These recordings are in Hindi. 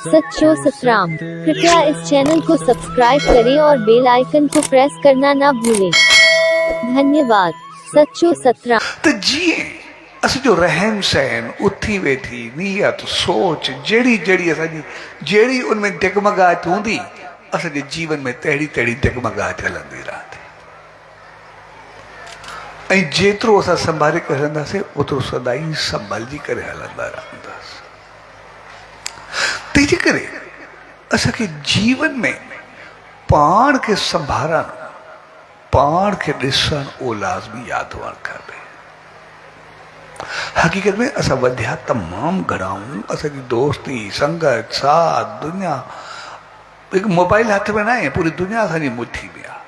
सच्चो सतराम। कृपया इस चैनल को सब्सक्राइब करें और बेल आइकन को प्रेस करना ना भूलें। धन्यवाद। सच्चो सतराम। तो जिए अस जो रहन सहन उथी वेठी नीयत सोच जड़ी जड़ी असांजी जड़ी उनमें डगमगाहट हूंदी असांजे जीवन में तहिड़ी तहिड़ी डगमगाहट हलंदी रहंदी ऐं जेतिरो असां संभाले करे हलंदासीं ओतिरो सदाई संभलजी करे हलंदा रहंदासीं। तंहिंजे करे असांखे जीवन में पाण खे संभालण पाण खे ॾिसण उहो लाज़मी यादि हुअणु खपे। हक़ीक़त में असां वधिया तमामु घणा आहियूं। असांजी दोस्ती संगत साथ दुनिया हिकु मोबाइल हथ में न आहे, पूरी दुनिया असांजी मुट्ठी में आहे।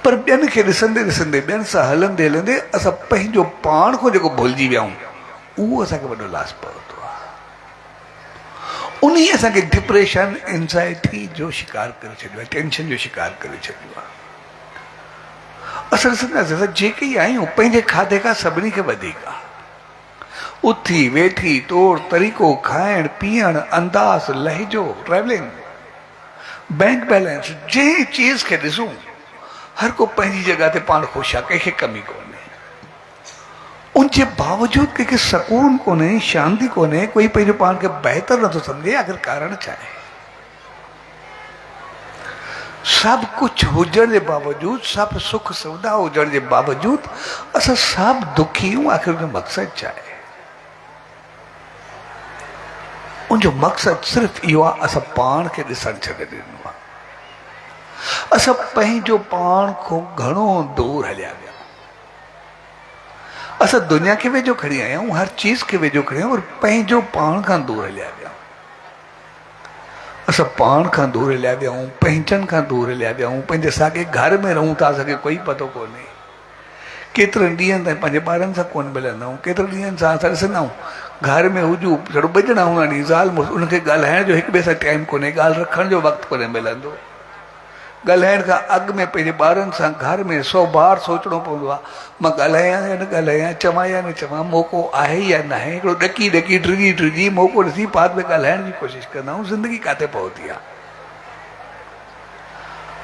पर ॿियनि खे ॾिसंदे ॾिसंदे ॿियनि सां हलंदे हलंदे असां पंहिंजो पाण खां जेको भुलिजी विया आहियूं उहो असांखे वॾो लास पवंदो आहे। उन ई असांखे डिप्रेशन एंज़ाइटी जो शिकार करे छॾियो आहे, टेंशन जो शिकार करे छॾियो आहे। असां ॾिसंदासीं असां जेके ई आहियूं पंहिंजे खाधे खां सभिनी खे वधीक आहे। उथी वेठी तौर तरीक़ो खाइण पीअण अंदाज़ लहजो ट्रेवलिंग बैंक बैलेंस जंहिं चीज़ खे ॾिसूं हर को पंहिंजी जॻह ते पाण ख़ुशि आहे, कंहिंखे कमी कोन्हे। उनजे बावजूदि कंहिंखे सुकून कोन्हे, शांती कोन्हे, कोई पंहिंजो पाण खे बहितर नथो सम्झे। आख़िर कारण छा आहे? सभु कुझु हुजण जे बावजूदि सभु सुख सुविधा हुजण जे बावजूदि असां सभु दुखी आहियूं। आख़िर जो मक़सदु छा आहे? उनजो मक़सदु सिर्फ़ु इहो आहे असां पाण खे ॾिसणु छॾे ॾिनो आहे। असां पंहिंजो पाण खां घणो दूर हलिया विया। असां दुनिया खे वेझो खणी आया आहियूं, हर चीज़ खे वेझो खणी आहियूं, और पंहिंजो पाण खां दूर हलिया विया। असां पाण खां दूर हलिया विया आहियूं, पंहिंजनि खां दूर हलिया विया आहियूं। पंहिंजे साॻे घर में रहूं था, असांखे कोई पतो कोन्हे। केतिरनि ॾींहंनि ताईं पंहिंजे ॿारनि सां कोन मिलंदा आहियूं। केतिरनि ॾींहंनि सां असां ॾिसंदा आहियूं घर में हुजूं छड़ो ॿ ॼणा हूंदा नी ज़ाल मुड़ुस, उनखे ॻाल्हाइण जो हिक ॿिए सां टाइम कोन्हे, ॻाल्हि रखण जो वक़्तु कोन्हे मिलंदो। ॻाल्हाइण खां अॻु में पंहिंजे ॿारनि सां घर में 100 बार सोचणो पवंदो आहे, मां ॻाल्हायां या न ॻाल्हायां, चवां या न चवां, मौक़ो आहे या न आहे। हिकिड़ो ॾकी ॾकी डिॼी डिॼी मौक़ो ॾिसी बाद में ॻाल्हाइण जी कोशिशि कंदा आहियूं। ज़िंदगी किथे पहुती आहे?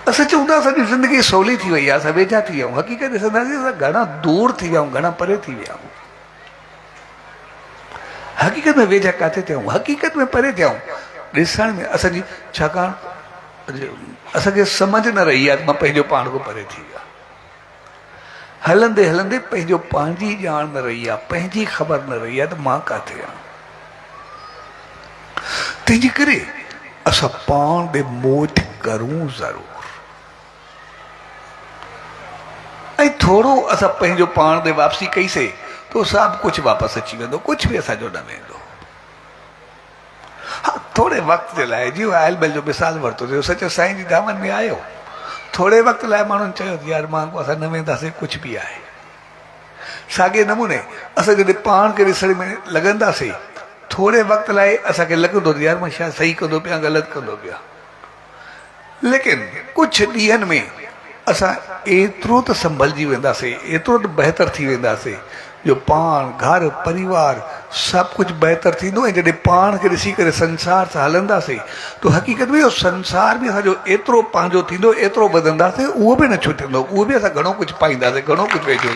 असां चऊं था असांजी ज़िंदगी सवली थी वई आहे, असां वेझा थी विया आहियूं। हक़ीक़त ॾिसंदासीं असां घणा दूर थी विया आहियूं, घणा परे थी विया आहियूं। हक़ीक़त में वेझा किथे थिया आहियूं? हक़ीक़त में परे थिया आहियूं ॾिसण में असांजी। छाकाणि असांखे सम्झ न रही आहे, मां पंहिंजो पाण खां परे थी विया। हलंदे हलंदे पंहिंजो पंहिंजी ॼाण न रही आहे, पंहिंजी ख़बर न रही आहे त मां किथे आहियां। तंहिंजे करे असां पाण ॾे मोट करूं ज़रूरु। ऐं थोरो असां पंहिंजो पाण ॾे वापसी कईसीं तो सभु कुझु वापसि अची वेंदो, कुझु बि असांजो न वेंदो। हा, थोरे वक़्त जे लाइ जीअं आयल बैल जो मिसाल वरितो थियो, सचो साईं जी धामनि में आयो, थोरे वक़्त लाइ माण्हुनि चयो यार मां असां न वेंदासीं, कुझु बि आहे। साॻे नमूने असां जॾहिं पाण खे ॾिसण में लॻंदासीं, थोरे वक़्त लाइ असांखे लॻंदो यार मां छा सही कंदो पिया, ग़लति कंदो पिया। लेकिन कुझु ॾींहंनि में असां एतिरो त संभलिजी वेंदासीं, एतिरो त बहितर थी वेंदासीं जो पाण घर परिवार सभु कुझु बहितर थींदो। ऐं जॾहिं पाण खे ॾिसी करे संसार सां हलंदासीं तो हक़ीक़त में इहो संसार बि असांजो एतिरो पंहिंजो थींदो, एतिरो वधंदासीं, उहो बि न छुटंदो, उहो बि असां घणो कुझु पाईंदासीं, घणो कुझु वेझो।